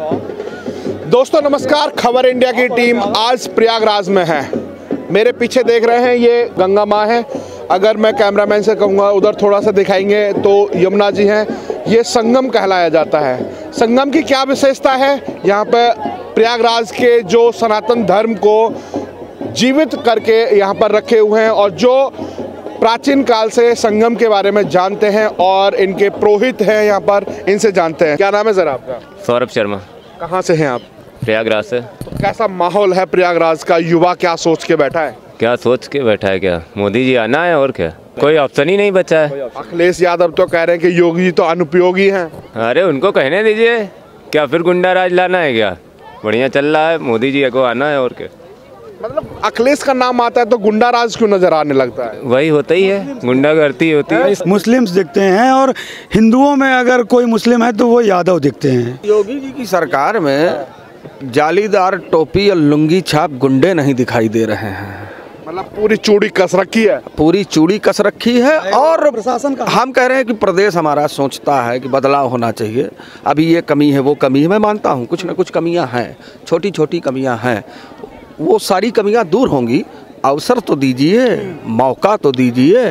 दोस्तों नमस्कार, खबर इंडिया की टीम आज प्रयागराज में है। मेरे पीछे देख रहे हैं ये गंगा माँ है। अगर मैं कैमरामैन से कहूँगा उधर थोड़ा सा दिखाएंगे तो यमुना जी हैं। ये संगम कहलाया जाता है। संगम की क्या विशेषता है? यहाँ पर प्रयागराज के जो सनातन धर्म को जीवित करके यहाँ पर रखे हुए हैं और जो प्राचीन काल से संगम के बारे में जानते हैं और इनके पुरोहित हैं यहाँ पर, इनसे जानते हैं। क्या नाम है जरा आपका? सौरभ शर्मा। कहाँ से हैं आप? प्रयागराज से। तो कैसा माहौल है प्रयागराज का? युवा क्या सोच के बैठा है? क्या सोच के बैठा है? क्या मोदी जी आना है और क्या? कोई ऑप्शन ही नहीं बचा है। अखिलेश यादव तो कह रहे हैं कि योगी जी तो अनुपयोगी हैं। अरे उनको कहने दीजिए, क्या फिर गुंडा राज लाना है? क्या बढ़िया चल रहा है, मोदी जी को आना है और क्या। मतलब अखिलेश का नाम आता है तो गुंडा राज क्यों नजर आने लगता है? वही होता ही है, गुंडागर्दी होती है। मुस्लिम्स दिखते हैं और हिंदुओं में अगर कोई मुस्लिम है तो वो यादव दिखते हैं। योगी जी की सरकार में जालीदार टोपी और लुंगी छाप गुंडे नहीं दिखाई दे रहे हैं। मतलब पूरी चूड़ी कस रखी है। पूरी चूड़ी कस रखी है। और प्रशासन का हम कह रहे हैं कि प्रदेश हमारा सोचता है कि बदलाव होना चाहिए। अभी ये कमी है, वो कमी है, मैं मानता हूँ कुछ न कुछ कमियाँ हैं, छोटी छोटी कमियाँ हैं। वो सारी कमियां दूर होंगी। अवसर तो दीजिए, मौका तो दीजिए।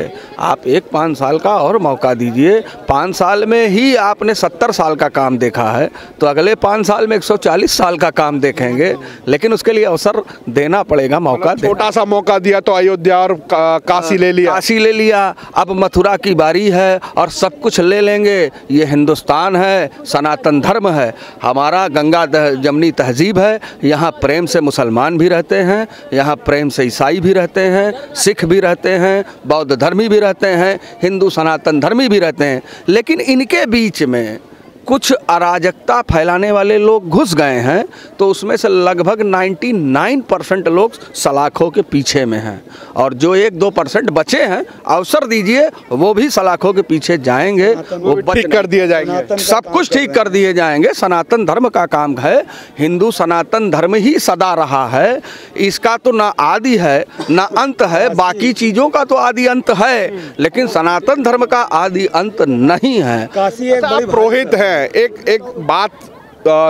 आप 5 साल का और मौका दीजिए। 5 साल में ही आपने 70 साल का काम देखा है तो अगले 5 साल में 140 साल का काम देखेंगे। लेकिन उसके लिए अवसर देना पड़ेगा, मौका। छोटा सा मौका दिया तो अयोध्या और काशी ले लिया। काशी ले लिया, अब मथुरा की बारी है और सब कुछ ले लेंगे। ये हिंदुस्तान है, सनातन धर्म है, हमारा गंगा जमनी तहजीब है। यहाँ प्रेम से मुसलमान भी रहते हैं, यहाँ प्रेम से ईसाई भी रहते हैं, सिख भी रहते हैं, बौद्ध धर्मी भी रहते हैं, हिंदू सनातन धर्मी भी रहते हैं। लेकिन इनके बीच में कुछ अराजकता फैलाने वाले लोग घुस गए हैं तो उसमें से लगभग 99% लोग सलाखों के पीछे में हैं और जो 1-2% बचे हैं अवसर दीजिए, वो भी सलाखों के पीछे जाएंगे, वो ठीक कर दिए जाएंगे। सब कुछ ठीक कर दिए जाएंगे। सनातन धर्म का काम है, हिंदू सनातन धर्म ही सदा रहा है। इसका तो ना आदि है ना अंत है, बाकी चीज़ों का तो आदि अंत है, लेकिन सनातन धर्म का आदि अंत नहीं है। पुरोहित है। एक बात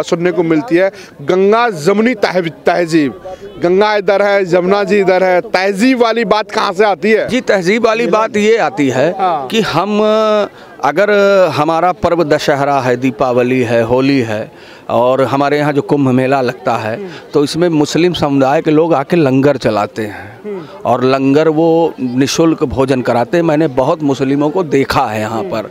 सुनने को मिलती है, गंगा जमुनी तहजीब। गंगा इधर है, यमुना जी इधर है, तहजीब वाली बात कहाँ से आती है? जी, तहजीब वाली बात ये आती है कि हम अगर हमारा पर्व दशहरा है, दीपावली है, होली है और हमारे यहाँ जो कुंभ मेला लगता है तो इसमें मुस्लिम समुदाय के लोग आके लंगर चलाते हैं और लंगर वो निःशुल्क भोजन कराते हैं। मैंने बहुत मुस्लिमों को देखा है यहाँ पर।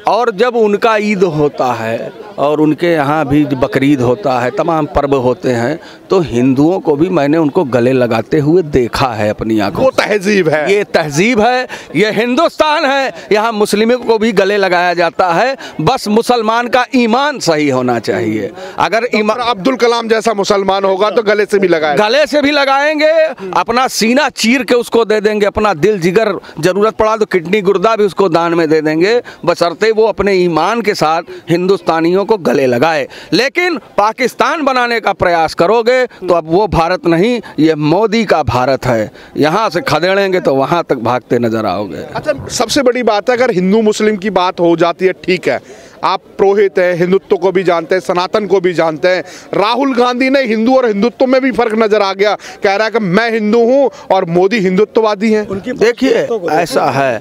और जब उनका ईद होता है और उनके यहाँ भी बकरीद होता है, तमाम पर्व होते हैं, तो हिंदुओं को भी मैंने उनको गले लगाते हुए देखा है अपनी आंखों। वो तहजीब है, ये तहजीब है, ये हिंदुस्तान है। यहाँ मुस्लिमों को भी गले लगाया जाता है, बस मुसलमान का ईमान सही होना चाहिए। अगर ईमान अब्दुल कलाम जैसा मुसलमान होगा तो गले से भी लगाएंगे, गले से भी लगाएंगे, अपना सीना चीर के उसको दे देंगे, अपना दिल जिगर, जरूरत पड़ा तो किडनी गुर्दा भी उसको दान में दे देंगे, बशर्ते वो अपने ईमान के साथ हिंदुस्तानियों को गले लगाए। लेकिन पाकिस्तान बनाने का प्रयास करोगे तो अब वो भारत नहीं, ये मोदी का भारत है। यहाँ से खदेड़ेंगे तो वहाँ तक भागते नजर आओगे। अच्छा, सबसे बड़ी बात है, अगर हिंदू मुस्लिम की बात हो जाती है, ठीक है, आप पुरोहित हैं, हिंदुत्व को भी जानते हैं, सनातन को भी जानते हैं। राहुल गांधी ने हिंदू और हिंदुत्व में भी फर्क नजर आ गया, कह रहा है कि मैं हिंदू हूं और मोदी हिंदुत्ववादी हैं। देखिए ऐसा है,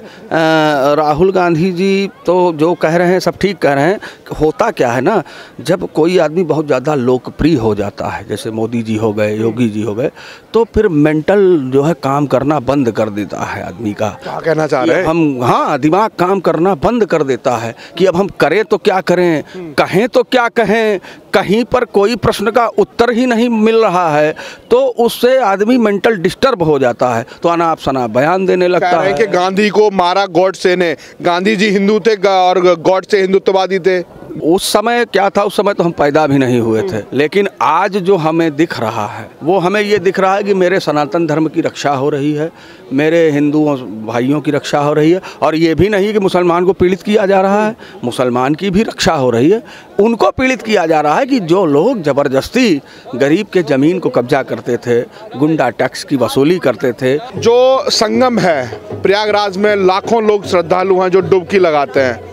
राहुल गांधी जी तो जो कह रहे हैं सब ठीक कह रहे हैं। होता क्या है ना, जब कोई आदमी बहुत ज़्यादा लोकप्रिय हो जाता है, जैसे मोदी जी हो गए, योगी जी हो गए, तो फिर मेंटल जो है काम करना बंद कर देता है आदमी का। क्या कहना चाह रहे हैं हम? हाँ, दिमाग काम करना बंद कर देता है कि अब हम करें तो क्या करें, कहें तो क्या कहें। कहीं पर कोई प्रश्न का उत्तर ही नहीं मिल रहा है तो उससे आदमी मेंटल डिस्टर्ब हो जाता है, तो अनाप शनाप बयान देने लगता है कि गांधी को मारा गॉडसे ने। गांधी जी हिंदू थे और गॉडसे हिंदुत्ववादी थे। उस समय क्या था, उस समय तो हम पैदा भी नहीं हुए थे। लेकिन आज जो हमें दिख रहा है वो हमें ये दिख रहा है कि मेरे सनातन धर्म की रक्षा हो रही है, मेरे हिंदू भाइयों की रक्षा हो रही है। और ये भी नहीं कि मुसलमान को पीड़ित किया जा रहा है, मुसलमान की भी रक्षा हो रही है। उनको पीड़ित किया जा रहा है कि जो लोग ज़बरदस्ती गरीब के ज़मीन को कब्जा करते थे, गुंडा टैक्स की वसूली करते थे। जो संगम है प्रयागराज में, लाखों लोग श्रद्धालु हैं जो डुबकी लगाते हैं।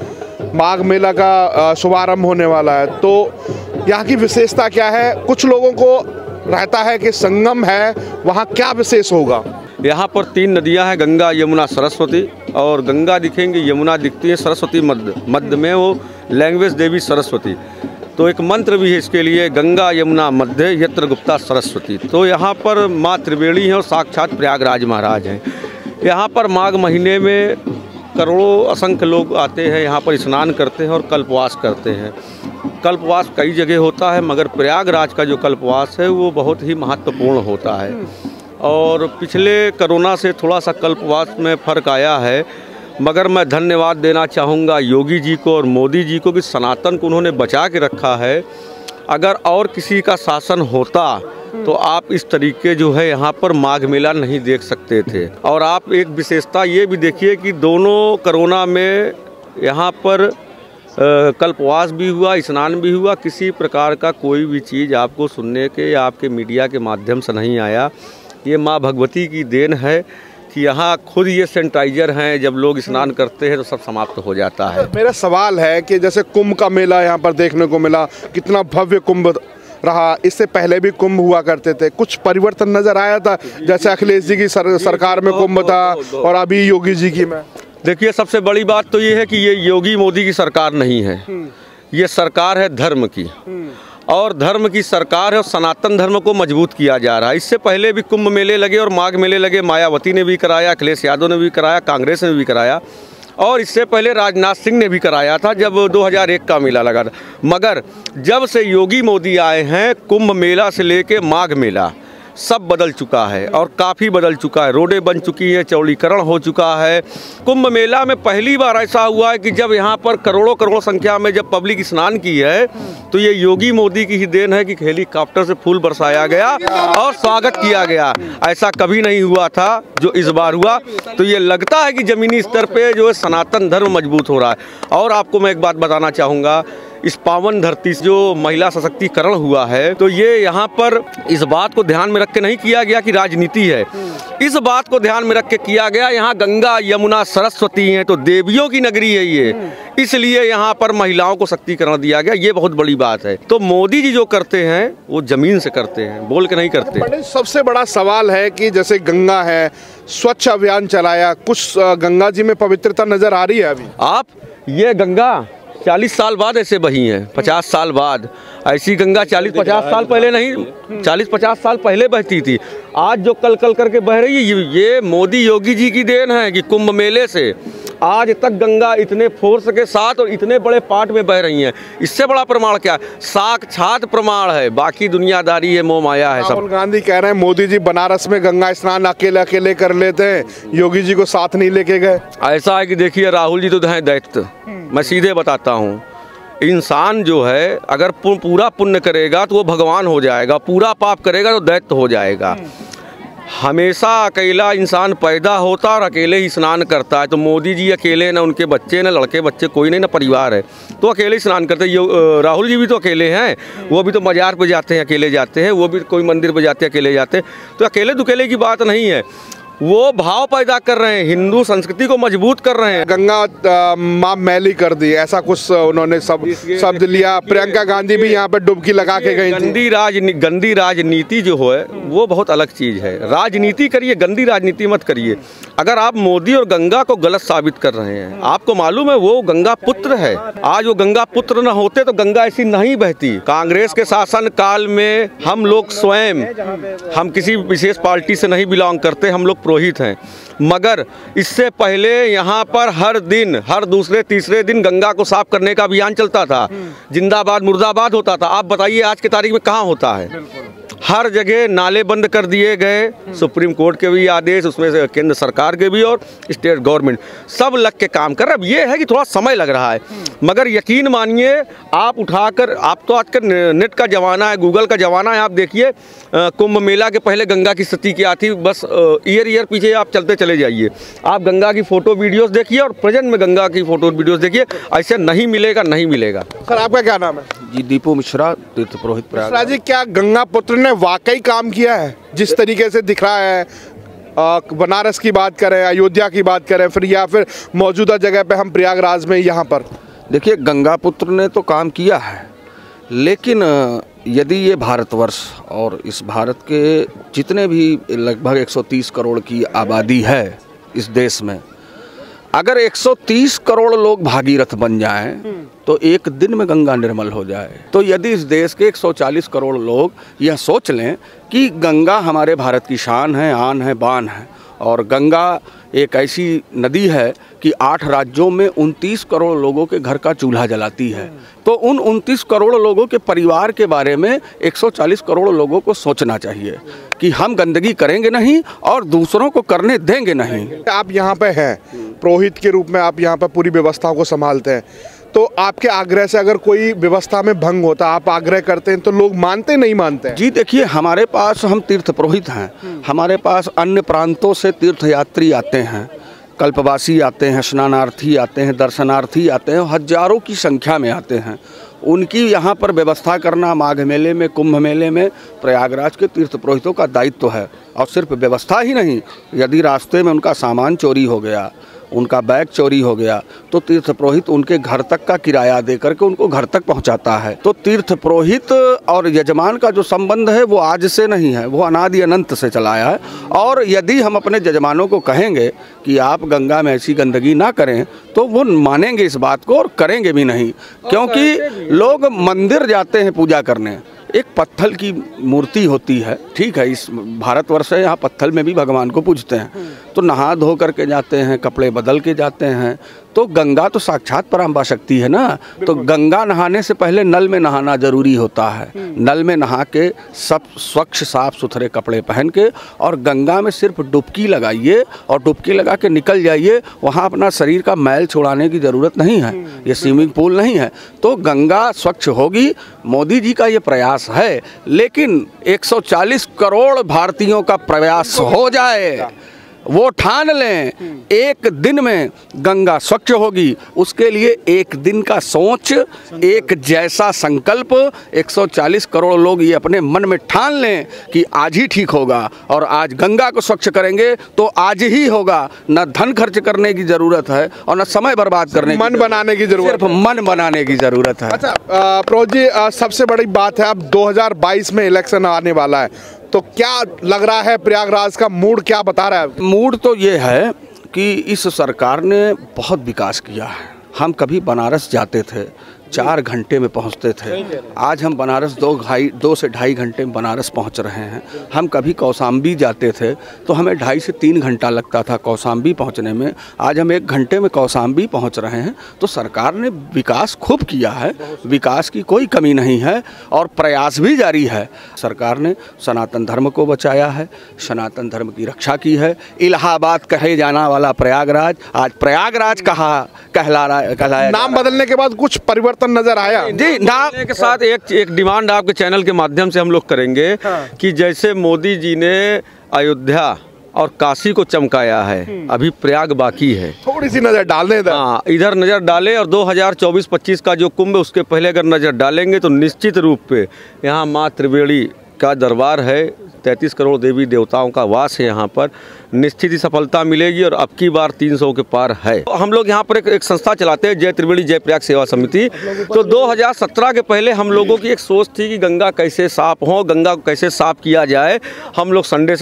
माघ मेला का शुभारंभ होने वाला है, तो यहाँ की विशेषता क्या है? कुछ लोगों को रहता है कि संगम है, वहाँ क्या विशेष होगा? यहाँ पर 3 नदियाँ हैं, गंगा, यमुना, सरस्वती। और गंगा दिखेंगी, यमुना दिखती है, सरस्वती मध्य में वो लैंग्वेज देवी सरस्वती। तो एक मंत्र भी है इसके लिए, गंगा यमुना मध्य यत्र गुप्ता सरस्वती। तो यहाँ पर माँ त्रिवेणी हैं और साक्षात प्रयागराज महाराज हैं। यहाँ पर माघ महीने में करोड़ों असंख्य लोग आते हैं, यहाँ पर स्नान करते हैं और कल्पवास करते हैं। कल्पवास कई जगह होता है, मगर प्रयागराज का जो कल्पवास है वो बहुत ही महत्वपूर्ण होता है। और पिछले कोरोना से थोड़ा सा कल्पवास में फ़र्क आया है, मगर मैं धन्यवाद देना चाहूँगा योगी जी को और मोदी जी को कि सनातन को उन्होंने बचा के रखा है। अगर और किसी का शासन होता तो आप इस तरीके जो है यहाँ पर माघ मेला नहीं देख सकते थे। और आप एक विशेषता ये भी देखिए कि दोनों कोरोना में यहाँ पर कल्पवास भी हुआ, स्नान भी हुआ, किसी प्रकार का कोई भी चीज़ आपको सुनने के या आपके मीडिया के माध्यम से नहीं आया। ये माँ भगवती की देन है कि यहाँ खुद ये सैनिटाइजर हैं, जब लोग स्नान करते हैं तो सब समाप्त हो जाता है। मेरा सवाल है कि जैसे कुंभ का मेला यहाँ पर देखने को मिला, कितना भव्य कुंभ रहा, इससे पहले भी कुंभ हुआ करते थे, कुछ परिवर्तन नजर आया था? जैसे अखिलेश जी की सरकार में कुंभ था और अभी योगी जी की में। देखिए, सबसे बड़ी बात तो ये है कि ये योगी मोदी की सरकार नहीं है, ये सरकार है धर्म की, और धर्म की सरकार है और सनातन धर्म को मजबूत किया जा रहा है। इससे पहले भी कुंभ मेले लगे और माघ मेले लगे, मायावती ने भी कराया, अखिलेश यादव ने भी कराया, कांग्रेस ने भी कराया, और इससे पहले राजनाथ सिंह ने भी कराया था जब 2001 का मेला लगा था। मगर जब से योगी मोदी आए हैं, कुंभ मेला से लेके माघ मेला सब बदल चुका है और काफ़ी बदल चुका है। रोडें बन चुकी हैं, चौड़ीकरण हो चुका है। कुंभ मेला में पहली बार ऐसा हुआ है कि जब यहाँ पर करोड़ों करोड़ संख्या में जब पब्लिक स्नान की है, तो ये योगी मोदी की ही देन है कि हेलीकॉप्टर से फूल बरसाया गया और स्वागत किया गया। ऐसा कभी नहीं हुआ था जो इस बार हुआ। तो ये लगता है कि ज़मीनी स्तर पर जो है सनातन धर्म मजबूत हो रहा है। और आपको मैं एक बात बताना चाहूँगा, इस पावन धरती से जो महिला सशक्तिकरण हुआ है, तो ये यहाँ पर इस बात को ध्यान में रख के नहीं किया गया कि राजनीति है, इस बात को ध्यान में रख के किया गया यहाँ गंगा यमुना सरस्वती हैं, तो देवियों की नगरी है ये, इसलिए यहाँ पर महिलाओं को शक्तिकरण दिया गया। ये बहुत बड़ी बात है। तो मोदी जी जो करते हैं वो जमीन से करते हैं, बोल के नहीं करते। सबसे बड़ा सवाल है कि जैसे गंगा है, स्वच्छ अभियान चलाया, कुछ गंगा जी में पवित्रता नजर आ रही है अभी? आप ये गंगा 40 साल बाद ऐसे बही हैं, 50 साल बाद। ऐसी गंगा 40-50 साल पहले नहीं, 40-50 साल पहले बहती थी। आज जो कल कल करके बह रही है, ये मोदी योगी जी की देन है कि कुंभ मेले से आज तक गंगा इतने फोर्स के साथ और इतने बड़े पार्ट में बह रही हैं। इससे बड़ा प्रमाण क्या है? साक्षात प्रमाण है, बाकी दुनियादारी है, मोह माया है सब। राहुल गांधी कह रहे हैं मोदी जी बनारस में गंगा स्नान अकेले अकेले कर लेते हैं, योगी जी को साथ नहीं लेके गए। ऐसा है कि देखिए, राहुल जी तो हैं दैत्य। मैं सीधे बताता हूँ, इंसान जो है अगर पूरा पुण्य करेगा तो वो भगवान हो जाएगा, पूरा पाप करेगा तो दैत्य हो जाएगा। हमेशा अकेला इंसान पैदा होता और अकेले ही स्नान करता है। तो मोदी जी अकेले, ना उनके बच्चे, ना लड़के बच्चे, कोई नहीं, ना परिवार है, तो अकेले स्नान करते हैं। राहुल जी भी तो अकेले हैं, वो भी तो मजार पे जाते हैं, अकेले जाते हैं, वो भी कोई मंदिर पे जाते हैं, अकेले जाते हैं। तो अकेले दुकेले की बात नहीं है, वो भाव पैदा कर रहे हैं, हिंदू संस्कृति को मजबूत कर रहे हैं। गंगा माँ मैली कर दी, ऐसा कुछ उन्होंने शब्द लिया। प्रियंका गांधी भी यहाँ पर डुबकी लगा के गई थी। गंदी राजनीति जो है वो बहुत अलग चीज़ है। राजनीति करिए, गंदी राजनीति मत करिए। अगर आप मोदी और गंगा को गलत साबित कर रहे हैं, आपको मालूम है वो गंगा पुत्र है। आज वो गंगा पुत्र न होते तो गंगा ऐसी नहीं बहती। कांग्रेस के शासन काल में हम लोग स्वयं, हम किसी विशेष पार्टी से नहीं बिलोंग करते, हम लोग पुरोहित हैं, मगर इससे पहले यहाँ पर हर दिन, हर दूसरे तीसरे दिन गंगा को साफ करने का अभियान चलता था। जिंदाबाद मुर्दाबाद होता था। आप बताइए आज की तारीख में कहाँ होता है? हर जगह नाले बंद कर दिए गए, सुप्रीम कोर्ट के भी आदेश, उसमें से केंद्र सरकार के भी और स्टेट गवर्नमेंट सब लग के काम कर रहे। अब ये है कि थोड़ा समय लग रहा है, मगर यकीन मानिए आप उठाकर, आप तो आजकल नेट का ज़माना है, गूगल का ज़माना है, आप देखिए कुंभ मेला के पहले गंगा की स्थिति क्या थी, बस ईयर पीछे आप चलते चले जाइए, आप गंगा की फ़ोटो वीडियोज़ देखिए और प्रेजेंट में गंगा की फ़ोटो वीडियोज़ देखिए, ऐसे नहीं मिलेगा, नहीं मिलेगा। सर आपका क्या नाम है? जी दीपू मिश्रा, तीर्थ पुरोहित प्रयाग। जी, क्या गंगा पुत्र ने वाकई काम किया है जिस तरीके से दिख रहा है? बनारस की बात करें, अयोध्या की बात करें, फिर या फिर मौजूदा जगह पे हम प्रयागराज में यहाँ पर? देखिए, गंगापुत्र ने तो काम किया है, लेकिन यदि ये भारतवर्ष और इस भारत के जितने भी लगभग 130 करोड़ की आबादी है इस देश में, अगर 130 करोड़ लोग भागीरथ बन जाएं तो एक दिन में गंगा निर्मल हो जाए। तो यदि इस देश के 140 करोड़ लोग यह सोच लें कि गंगा हमारे भारत की शान है, आन है, बान है, और गंगा एक ऐसी नदी है कि 8 राज्यों में 29 करोड़ लोगों के घर का चूल्हा जलाती है, तो उन 29 करोड़ लोगों के परिवार के बारे में 140 करोड़ लोगों को सोचना चाहिए कि हम गंदगी करेंगे नहीं और दूसरों को करने देंगे नहीं। आप यहाँ पे हैं, पुरोहित के रूप में आप यहाँ पे पूरी व्यवस्थाओं को संभालते हैं, तो आपके आग्रह से अगर कोई व्यवस्था में भंग होता, आप आग्रह करते हैं तो लोग मानते नहीं मानते हैं? जी देखिए, हमारे पास हम तीर्थ पुरोहित हैं, हमारे पास अन्य प्रांतों से तीर्थयात्री आते हैं, कल्पवासी आते हैं, स्नानार्थी आते हैं, दर्शनार्थी आते हैं, हजारों की संख्या में आते हैं। उनकी यहाँ पर व्यवस्था करना माघ मेले में, कुंभ मेले में प्रयागराज के तीर्थ पुरोहितों का दायित्व है। और सिर्फ व्यवस्था ही नहीं, यदि रास्ते में उनका सामान चोरी हो गया, उनका बैग चोरी हो गया, तो तीर्थ पुरोहित उनके घर तक का किराया दे करके उनको घर तक पहुंचाता है। तो तीर्थ पुरोहित और यजमान का जो संबंध है वो आज से नहीं है, वो अनादि अनंत से चला है। और यदि हम अपने यजमानों को कहेंगे कि आप गंगा में ऐसी गंदगी ना करें, तो वो मानेंगे इस बात को और करेंगे भी नहीं, क्योंकि लोग मंदिर जाते हैं पूजा करने, एक पत्थर की मूर्ति होती है, ठीक है, इस भारतवर्ष है, यहाँ पत्थर में भी भगवान को पूजते हैं, तो नहा धो करके जाते हैं, कपड़े बदल के जाते हैं। तो गंगा तो साक्षात पराम्बा शक्ति है ना, तो गंगा नहाने से पहले नल में नहाना जरूरी होता है। नल में नहा के सब स्वच्छ साफ सुथरे कपड़े पहन के और गंगा में सिर्फ डुबकी लगाइए और डुबकी लगा के निकल जाइए, वहाँ अपना शरीर का मैल छुड़ाने की ज़रूरत नहीं है, ये स्विमिंग पूल नहीं है। तो गंगा स्वच्छ होगी, मोदी जी का ये प्रयास है, लेकिन 140 करोड़ भारतीयों का प्रयास हो जाए, वो ठान लें एक दिन में गंगा स्वच्छ होगी, उसके लिए एक दिन का सोच, एक जैसा संकल्प 140 करोड़ लोग ये अपने मन में ठान लें कि आज ही ठीक होगा और आज गंगा को स्वच्छ करेंगे तो है ही होगा। न धन खर्च करने की ज़रूरत है और न समय बर्बाद करने की, मन बनाने की जरूरत, सिर्फ मन बनाने की ज़रूरत है। अच्छा पुरोहित जी, सबसे बड़ी बात है अब 2022 में इलेक्शन आने वाला है, तो क्या लग रहा है प्रयागराज का मूड क्या बता रहा है? मूड तो ये है कि इस सरकार ने बहुत विकास किया है। हम कभी बनारस जाते थे 4 घंटे में पहुंचते थे, आज हम बनारस 2 से ढाई घंटे में बनारस पहुंच रहे हैं। हम कभी कौशाम्बी जाते थे तो हमें 2.5 से 3 घंटा लगता था कौशाम्बी पहुंचने में, आज हम 1 घंटे में कौशाम्बी पहुंच रहे हैं। तो सरकार ने विकास खूब किया है, विकास की कोई कमी नहीं है और प्रयास भी जारी है। सरकार ने सनातन धर्म को बचाया है, सनातन धर्म की रक्षा की है। इलाहाबाद कहे जाना वाला प्रयागराज आज प्रयागराज कहलाया। नाम बदलने के बाद कुछ परिवर्तन नजर आया जी। नाम के साथ एक डिमांड आपके चैनल के माध्यम से हम लोग करेंगे कि जैसे मोदी जी ने अयोध्या और काशी को चमकाया है, अभी प्रयाग बाकी है, थोड़ी सी नजर डालने दें। हाँ, इधर नजर डालें और 2024-25 का जो कुंभ है उसके पहले अगर नजर डालेंगे तो निश्चित रूप पे यहाँ माँ त्रिवेणी का दरबार है, 33 करोड़ देवी देवताओं का वास है यहाँ पर, निश्चित ही सफलता मिलेगी और अब की बार 300 के पार है। तो हम लोग यहाँ पर एक संस्था चलाते हैं, जय त्रिवेणी जय प्रयाग सेवा समिति। तो 2017 के पहले हम लोगों की एक सोच थी कि गंगा कैसे साफ हो, गंगा को कैसे साफ किया जाए। हम लोग संडे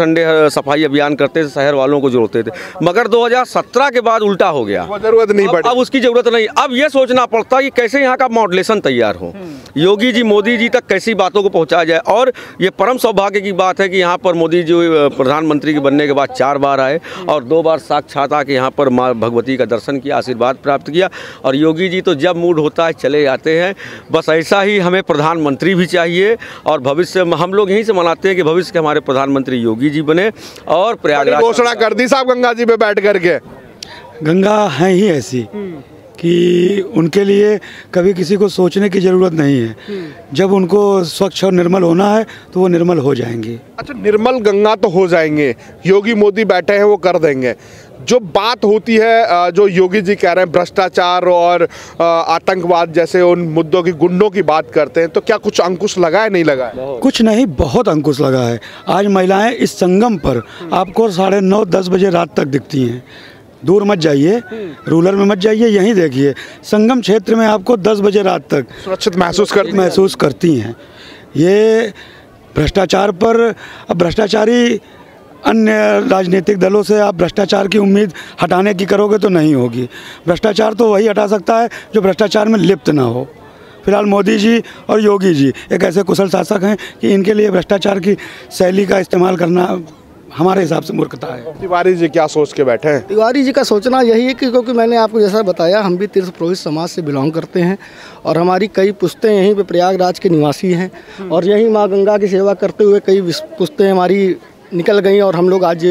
सफाई अभियान करते थे, शहर वालों को जोड़ते थे, मगर 2017 के बाद उल्टा हो गया, जरूरत नहीं पड़ी, अब उसकी जरूरत नहीं। अब ये सोचना पड़ता है कि कैसे यहाँ का मॉडलेशन तैयार हो, योगी जी मोदी जी तक कैसी बातों को पहुँचाया जाए। और ये परम सौभाग्य की बात है कि यहाँ पर मोदी जी प्रधानमंत्री के बनने के बाद 4 बार आए और 2 बार साक्षात आके यहाँ पर माँ भगवती का दर्शन किया, आशीर्वाद प्राप्त किया। और योगी जी तो जब मूड होता है चले जाते हैं। बस ऐसा ही हमें प्रधानमंत्री भी चाहिए और भविष्य में हम लोग यहीं से मनाते हैं कि भविष्य के हमारे प्रधानमंत्री योगी जी बने। और प्रयागराज घोषणा कर दी साहब गंगा जी पे बैठ करके। गंगा है ही ऐसी कि उनके लिए कभी किसी को सोचने की ज़रूरत नहीं है। जब उनको स्वच्छ और निर्मल होना है तो वो निर्मल हो जाएंगी। अच्छा, निर्मल गंगा तो हो जाएंगे, योगी मोदी बैठे हैं वो कर देंगे। जो बात होती है, जो योगी जी कह रहे हैं भ्रष्टाचार और आतंकवाद जैसे उन मुद्दों की, गुंडों की बात करते हैं, तो क्या कुछ अंकुश लगा है, नहीं लगा है? कुछ नहीं, बहुत अंकुश लगा है। आज महिलाएं इस संगम पर आपको 9:30-10 बजे रात तक दिखती हैं। दूर मत जाइए, रूरल में मत जाइए, यहीं देखिए संगम क्षेत्र में आपको 10 बजे रात तक सुरक्षित महसूस करती हैं। ये भ्रष्टाचार पर, अब भ्रष्टाचारी अन्य राजनीतिक दलों से आप भ्रष्टाचार की उम्मीद हटाने की करोगे तो नहीं होगी। भ्रष्टाचार तो वही हटा सकता है जो भ्रष्टाचार में लिप्त ना हो। फिलहाल मोदी जी और योगी जी एक ऐसे कुशल शासक हैं कि इनके लिए भ्रष्टाचार की शैली का इस्तेमाल करना हमारे हिसाब से मूर्खता है। तिवारी जी क्या सोच के बैठे हैं? तिवारी जी का सोचना यही है कि क्योंकि मैंने आपको जैसा बताया, हम भी तीर्थ पुरोहित समाज से बिलोंग करते हैं और हमारी कई पुश्तें यहीं पे प्रयागराज के निवासी हैं और यहीं माँ गंगा की सेवा करते हुए कई पुश्तें हमारी निकल गई और हम लोग आज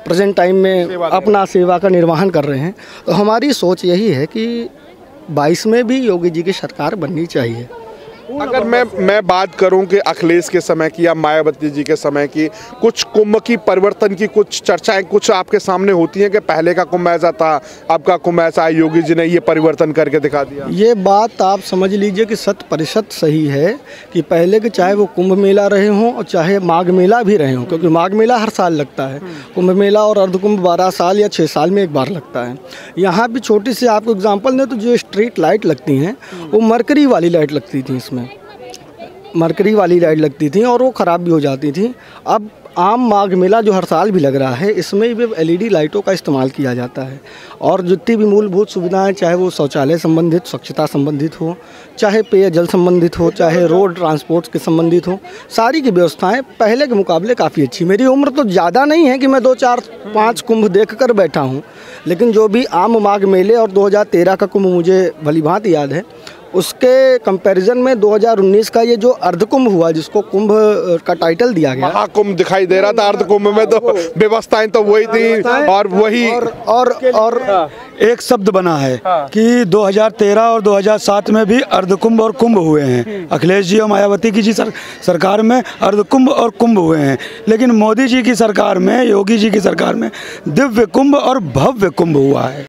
प्रेजेंट टाइम में अपना सेवा का निर्वहन कर रहे हैं। तो हमारी सोच यही है कि 22 में भी योगी जी की सरकार बननी चाहिए। अगर मैं बात करूं कि अखिलेश के समय की या मायावती जी के समय की, कुछ कुंभ की परिवर्तन की कुछ चर्चाएं कुछ आपके सामने होती हैं कि पहले का कुंभ ऐसा था, अब का कुंभ ऐसा है, योगी जी ने ये परिवर्तन करके दिखा दिया। ये बात आप समझ लीजिए कि 100% सही है कि पहले के चाहे वो कुंभ मेला रहे हों और चाहे माघ मेला भी रहे हों, क्योंकि माघ मेला हर साल लगता है, कुंभ मेला और अर्धकुंभ 12 साल या 6 साल में एक बार लगता है। यहाँ भी छोटी सी आपको एग्जाम्पल दें तो जो स्ट्रीट लाइट लगती हैं वो मरकरी वाली लाइट लगती थी, इसमें मरकरी वाली लाइट लगती थी और वो ख़राब भी हो जाती थी। अब आम माघ मेला जो हर साल भी लग रहा है, इसमें भी LED लाइटों का इस्तेमाल किया जाता है और जितनी भी मूलभूत सुविधाएं, चाहे वो शौचालय संबंधित, स्वच्छता संबंधित हो, चाहे पेयजल संबंधित हो, चाहे रोड ट्रांसपोर्ट के संबंधित हो, सारी की व्यवस्थाएं पहले के मुकाबले काफ़ी अच्छी। मेरी उम्र तो ज़्यादा नहीं है कि मैं 2, 4, 5 कुंभ देख कर बैठा हूँ, लेकिन जो भी आम माघ मेले और 2013 का कुंभ मुझे भलीभांति याद है, उसके कंपैरिजन में 2019 का ये जो अर्धकुंभ हुआ, जिसको कुंभ का टाइटल दिया गया, महाकुंभ दिखाई दे रहा था। अर्धकुंभ में तो व्यवस्थाएं तो वही थी और वही और एक शब्द बना है कि 2013 और 2007 में भी अर्धकुंभ और कुंभ हुए हैं। अखिलेश जी और मायावती की जी सरकार में अर्धकुंभ और कुंभ हुए हैं, लेकिन मोदी जी की सरकार में, योगी जी की सरकार में दिव्य कुंभ और भव्य कुंभ हुआ है।